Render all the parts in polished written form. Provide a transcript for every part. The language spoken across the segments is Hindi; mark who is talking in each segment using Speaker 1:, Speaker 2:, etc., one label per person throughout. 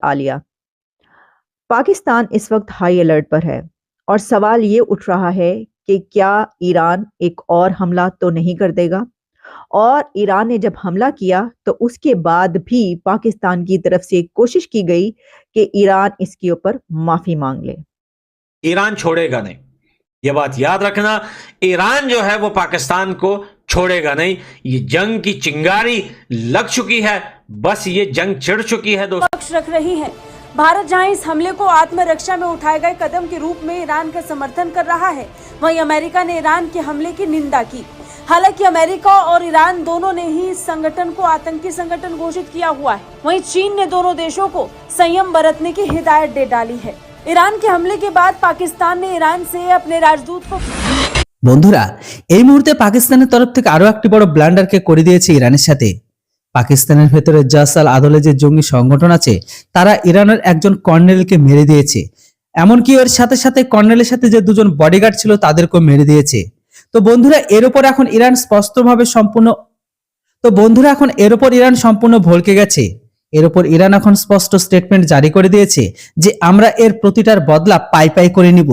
Speaker 1: आलिया। पाकिस्तान इस वक्त हाई अलर्ट पर है और सवाल ये उठ रहा है कि क्या ईरान एक और हमला तो नहीं कर देगा। और ईरान ने जब हमला किया तो उसके बाद भी पाकिस्तान की तरफ से कोशिश की गई कि ईरान इसके ऊपर माफी मांग ले।
Speaker 2: ईरान छोड़ेगा नहीं, ये बात याद रखना। ईरान जो है वो पाकिस्तान को छोड़ेगा नहीं। ये जंग की चिंगारी लग चुकी है, बस ये जंग चिढ़ चुकी है दोस्तों।
Speaker 3: पक्ष रख रही है। भारत जहां इस हमले को आत्मरक्षा में उठाए गए कदम के रूप में ईरान का समर्थन कर रहा है, वहीं अमेरिका ने ईरान के हमले की निंदा की। हालांकि अमेरिका और ईरान दोनों ने ही इस संगठन को आतंकी संगठन घोषित किया हुआ है। वहीं चीन ने दोनों देशों को संयम बरतने की हिदायत दे डाली है। ईरान के हमले के बाद पाकिस्तान ने ईरान से अपने राजदूत को
Speaker 4: বন্ধুরা এই মুহূর্তে পাকিস্তানের তরফ থেকে আরো একটি বড় ব্লান্ডারকে করে দিয়েছে ইরানের সাথে। পাকিস্তানের ভেতরে জাসাল আদলে যে জঙ্গি সংগঠন আছে তারা ইরানের একজন কর্নেলকে মেরে দিয়েছে, এমনকি এর সাথে সাথে কর্নেলের সাথে যে দুজন বডিগার্ড ছিল তাদেরকেও মেরে দিয়েছে। তো বন্ধুরা এর উপর এখন ইরান সম্পূর্ণ ভড়কে গেছে। এর উপর ইরান এখন স্পষ্ট স্টেটমেন্ট জারি করে দিয়েছে যে আমরা এর প্রতিটার বদলা পাই পাই করে নিব।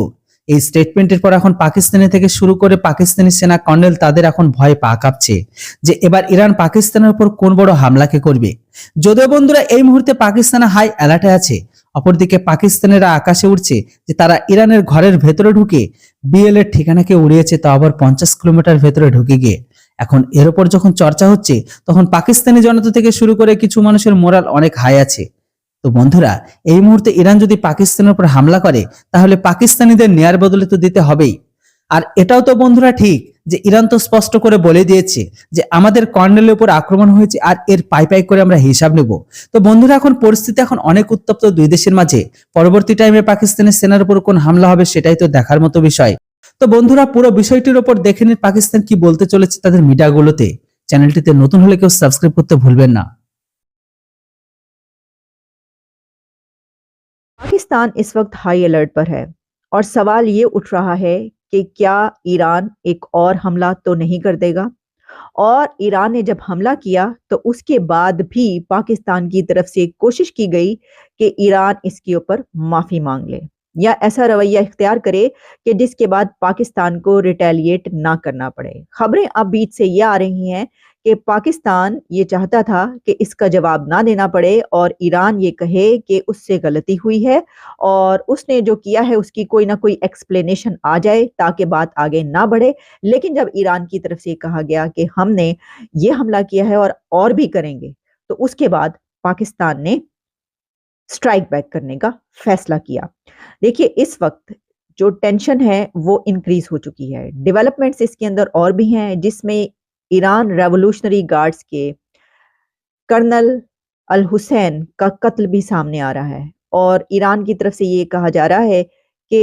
Speaker 4: এই স্টেটমেন্টের পর এখন পাকিস্তানি থেকে শুরু করে পাকিস্তানি সেনা কর্নেল তাদের এখন ভয় পা কাঁপছে যে এবার ইরান পাকিস্তানের উপর কোন বড় হামলাকে করবে। যদিও বন্ধুরা এই মুহূর্তে পাকিস্তান হাই অ্যালার্টে আছে, অপরদিকে পাকিস্তানিরা আকাশে উঠছে যে তারা ইরানের ঘরের ভেতরে ঢুকে বিএল এর ঠিকানাকে উড়িয়েছে, তা আবার 50 কিলোমিটার ভেতরে ঢুকে গিয়ে। এখন এর উপর যখন চর্চা হচ্ছে তখন পাকিস্তানি জনতা থেকে শুরু করে কিছু মানুষের মোরাল অনেক হাই আছে। তো বন্ধুরা এই মুহূর্তে ইরান যদি পাকিস্তানের উপর হামলা করে তাহলে পাকিস্তানিদের নেয়ার বদলে তো দিতে হবেই। আর এটাও তো বন্ধুরা ঠিক যে ইরান তো স্পষ্ট করে বলে দিয়েছে যে আমাদের কর্নেলের উপর আক্রমণ হয়েছে আর এর পাই পাই করে আমরা হিসাব নেব। তো বন্ধুরা এখন পরিস্থিতি এখন অনেক উত্তপ্ত দুই দেশের মাঝে। পরবর্তী টাইমে পাকিস্তানের সেনার উপর কোন হামলা হবে সেটাই তো দেখার মতো বিষয়। তো বন্ধুরা পুরো বিষয়টির উপর দেখে নিন পাকিস্তান কি বলতে চলেছে তাদের মিডিয়াগুলোতে। চ্যানেলটিতে নতুন হলে কেউ সাবস্ক্রাইব করতে ভুলবেন না।
Speaker 1: पाकिस्तान इस वक्त हाई अलर्ट पर है और सवाल ये उठ रहा है कि क्या ईरान एक और हमला तो नहीं कर देगा। और ईरान ने जब हमला किया तो उसके बाद भी पाकिस्तान की तरफ से कोशिश की गई कि ईरान इसके ऊपर माफी मांग ले या ऐसा रवैया इख्तियार करे कि जिसके बाद पाकिस्तान को रिटेलिएट ना करना पड़े। खबरें अब बीच से ये आ रही हैं कि पाकिस्तान ये चाहता था कि इसका जवाब ना देना पड़े और ईरान ये कहे कि उससे गलती हुई है और उसने जो किया है उसकी कोई ना कोई एक्सप्लेनेशन आ जाए ताकि बात आगे ना बढ़े। लेकिन जब ईरान की तरफ से कहा गया कि हमने ये हमला किया है और भी करेंगे, तो उसके बाद पाकिस्तान ने स्ट्राइक बैक करने का फैसला किया। देखिए इस वक्त जो टेंशन है वो इंक्रीज हो चुकी है। डेवलपमेंट्स इसके अंदर और भी हैं जिसमें ईरान रेवोल्यूशनरी गार्ड्स के कर्नल अल हुसैन का कत्ल भी सामने आ रहा है और ईरान की तरफ से ये कहा जा रहा है कि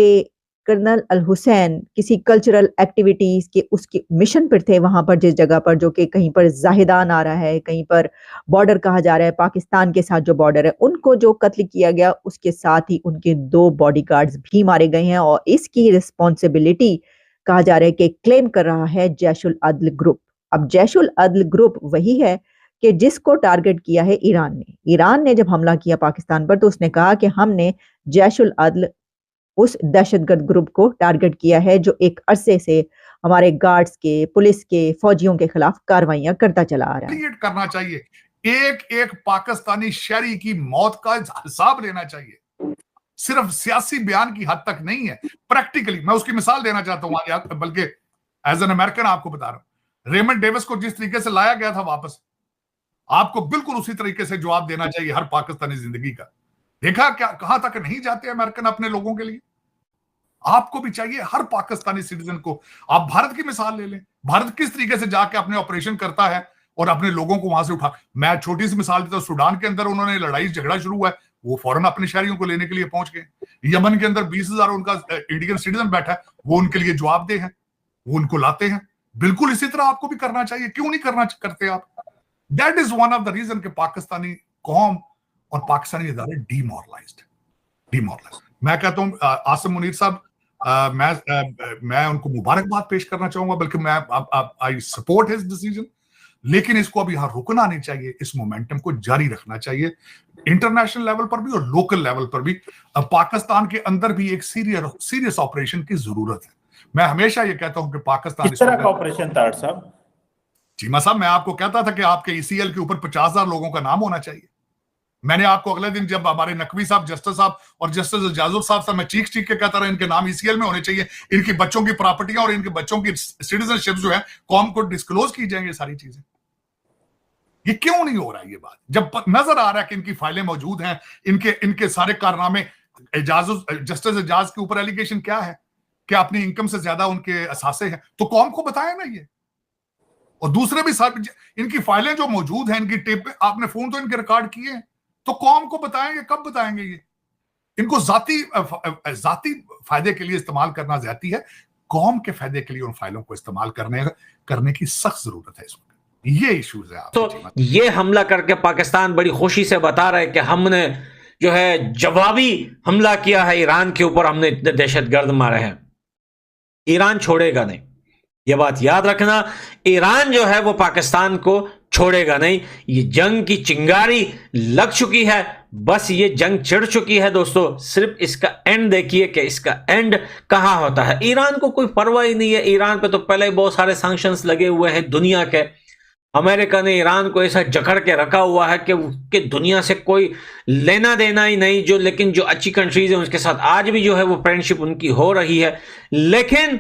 Speaker 1: कर्नल अल हुसैन किसी कल्चरल एक्टिविटीज के उसके मिशन पर थे वहां पर, जिस जगह पर जो कि कहीं पर जाहिदान आ रहा है, कहीं पर बॉर्डर कहा जा रहा है पाकिस्तान के साथ जो बॉर्डर है, उनको जो कत्ल किया गया उसके साथ ही उनके 2 बॉडीगार्ड्स भी मारे गए हैं और इसकी रिस्पॉन्सिबिलिटी कहा जा रहा है कि क्लेम कर रहा है जैशुल अदल ग्रुप। अब जैशुल अदल ग्रुप वही है कि जिसको टारगेट किया है ईरान ने। ईरान ने जब हमला किया पाकिस्तान पर तो उसने कहा कि हमने जैशुल अदल उस दहशतगर्द ग्रुप को टारगेट किया है जो एक अरसे से हमारे गार्ड्स के, पुलिस के, फौजियों के खिलाफ कार्रवाइयां करता चला आ रहा है।
Speaker 5: करना चाहिए, एक एक पाकिस्तानी शहरी की मौत का हिसाब लेना चाहिए। सिर्फ सियासी बयान की हद तक नहीं है, प्रैक्टिकली मैं उसकी मिसाल देना चाहता हूं, बल्कि एज एन अमेरिकन आपको बता रहा हूं, रेमंड डेविस को जिस तरीके से लाया गया था वापस, आपको बिल्कुल उसी तरीके से जवाब देना चाहिए हर पाकिस्तानी जिंदगी का। देखा क्या कहां तक नहीं जाते अमेरिकन अपने लोगों के लिए। आपको भी चाहिए हर पाकिस्तानी सिटीजन को। आप भारत की मिसाल ले लें, भारत किस तरीके से जाके अपने ऑपरेशन करता है और अपने लोगों को वहां से उठा। मैं छोटी सी मिसाल देता हूं, सूडान के अंदर उन्होंने लड़ाई झगड़ा शुरू हुआ है, वो फौरन अपने शहरियों को लेने के लिए पहुंच गए। यमन के अंदर 20,000 उनका इंडियन सिटीजन बैठा है, वो उनके लिए जवाबदेह है, वो उनको लाते हैं। बिल्कुल इसी तरह आपको भी करना चाहिए, क्यों नहीं करते आप। That is one of the reason कि पाकिस्तानी कौम और पाकिस्तानी इदारे डीमोरलाइज्ड। मैं कहता हूं आसिम मुनीर साहब, मैं उनको मुबारकबाद पेश करना चाहूंगा, बल्कि मैं आई सपोर्ट हिज डिसीजन। लेकिन इसको अब यहां रुकना नहीं चाहिए, इस मोमेंटम को जारी रखना चाहिए इंटरनेशनल लेवल पर भी और लोकल लेवल पर भी। अब पाकिस्तान के अंदर भी एक सीरियस ऑपरेशन की जरूरत है। मैं हमेशा ये कहता हूं कि पाकिस्तान
Speaker 6: किस तरह का ऑपरेशन था साहब?
Speaker 5: चीमा साहब, मैं आपको कहता था कि आपके ईसीएल के ऊपर 50,000 लोगों का नाम होना चाहिए। मैंने आपको अगले दिन जब हमारे नकवी साहब, जस्टिस साहब और जस्टिस जाजुब साहब से मैं चीख के कहता रहा इनके नाम ईसीएल में होने चाहिए, इनकी बच्चों की प्रॉपर्टियां और इनके बच्चों की सिटीजनशिप जो है कौम को डिस्क्लोज की जाएंगे सारी चीजें। ये क्यों नहीं हो रहा है ये बात, जब नजर आ रहा है कि इनकी फाइलें मौजूद हैं, इनके सारे कारनामे। जस्टिस एजाज के ऊपर एलिगेशन क्या है कि अपनी इनकम से ज्यादा उनके असासे हैं, तो कौम को बताया ना ये। और दूसरे भी इनकी फाइलें जो मौजूद हैं, इनकी टेप, आपने फोन तो इनके रिकॉर्ड किए हैं, तो कौम को बताएंगे, कब बताएंगे ये? इनको जाती फायदे के लिए इस्तेमाल करना ज्यादती है, कौम के फायदे के लिए उन फाइलों को इस्तेमाल करने की सख्त जरूरत है इस वक्त। ये इश्यूज है।
Speaker 2: तो ये हमला करके पाकिस्तान बड़ी खुशी से बता रहा है कि हमने जो है जवाबी हमला किया है ईरान के ऊपर, हमने इतने दहशतगर्द मारे हैं। ईरान छोड़ेगा नहीं, ये बात याद रखना। ईरान जो है वो पाकिस्तान को छोड़ेगा नहीं। ये जंग की चिंगारी लग चुकी है, बस ये जंग चिढ़ चुकी है दोस्तों। सिर्फ इसका एंड देखिए कि इसका एंड कहां होता है। ईरान को कोई परवाह ही नहीं है। ईरान पे तो पहले ही बहुत सारे सैंक्शंस लगे हुए हैं दुनिया के। अमेरिका ने ईरान को ऐसा जकड़ के रखा हुआ है कि दुनिया से कोई लेना देना ही नहीं। लेकिन जो अच्छी कंट्रीज है उसके साथ आज भी जो है वो फ्रेंडशिप उनकी हो रही है। लेकिन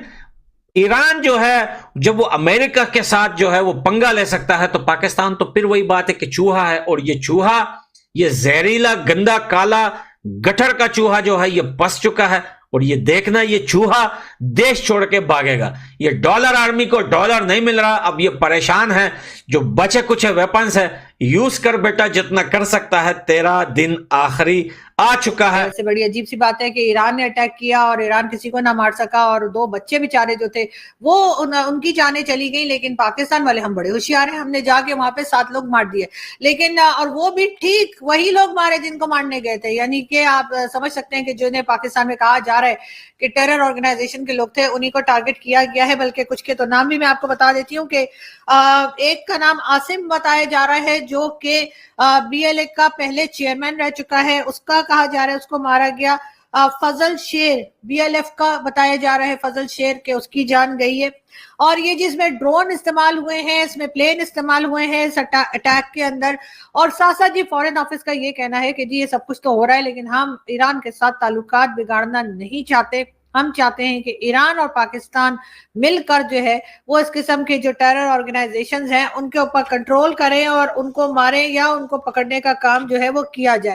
Speaker 2: ईरान जो है, जब वो अमेरिका के साथ जो है वो पंगा ले सकता है, तो पाकिस्तान तो फिर वही बात है कि चूहा है। और ये चूहा, ये जहरीला गंदा काला गटर का चूहा जो है ये बस चुका है। और ये देखना, ये चूहा देश छोड़ के भागेगा। ये डॉलर आर्मी को डॉलर नहीं मिल रहा, अब ये परेशान है। जो बचे कुछ वेपन्स है यूज कर बेटा, जितना कर सकता है, तेरा दिन आखिरी आ चुका है।
Speaker 7: सबसे बड़ी अजीब सी बात है कि ईरान ने अटैक किया और ईरान किसी को ना मार सका, और 2 बच्चे बेचारे जो थे वो उनकी जानें चली गई। लेकिन पाकिस्तान वाले हम बड़े होशियार हैं, हमने जाके वहां पे 7 लोग मार दिए। लेकिन और वो भी ठीक वही लोग मारे जिनको मारने गए थे। यानी कि आप समझ सकते हैं कि जिन्हें पाकिस्तान में कहा जा रहा है कि टेरर ऑर्गेनाइजेशन के लोग थे, उन्हीं को टारगेट किया गया है। बल्कि कुछ के तो नाम भी मैं आपको बता देती हूँ कि एक का नाम आसिम बताया जा रहा है, जो कि बीएलए का पहले चेयरमैन रह चुका है। उसका कहा जा रहा है उसको मारा गया। फजल शेर बीएलएफ का बताया जा रहा है, फजल शेर के उसकी जान गई है। और ये जिसमें ड्रोन इस्तेमाल हुए हैं, इसमें प्लेन इस्तेमाल हुए हैं इस अटैक के अंदर। और साथ साथ जी फॉरेन ऑफिस का ये कहना है कि जी ये सब कुछ तो हो रहा है, लेकिन हम ईरान के साथ ताल्लुकात बिगाड़ना नहीं चाहते। हम चाहते हैं कि ईरान और पाकिस्तान मिलकर जो है वो इस किस्म के जो टेरर ऑर्गेनाइजेशंस हैं उनके ऊपर कंट्रोल करें और उनको मारें या उनको पकड़ने का काम जो है वो किया जाए।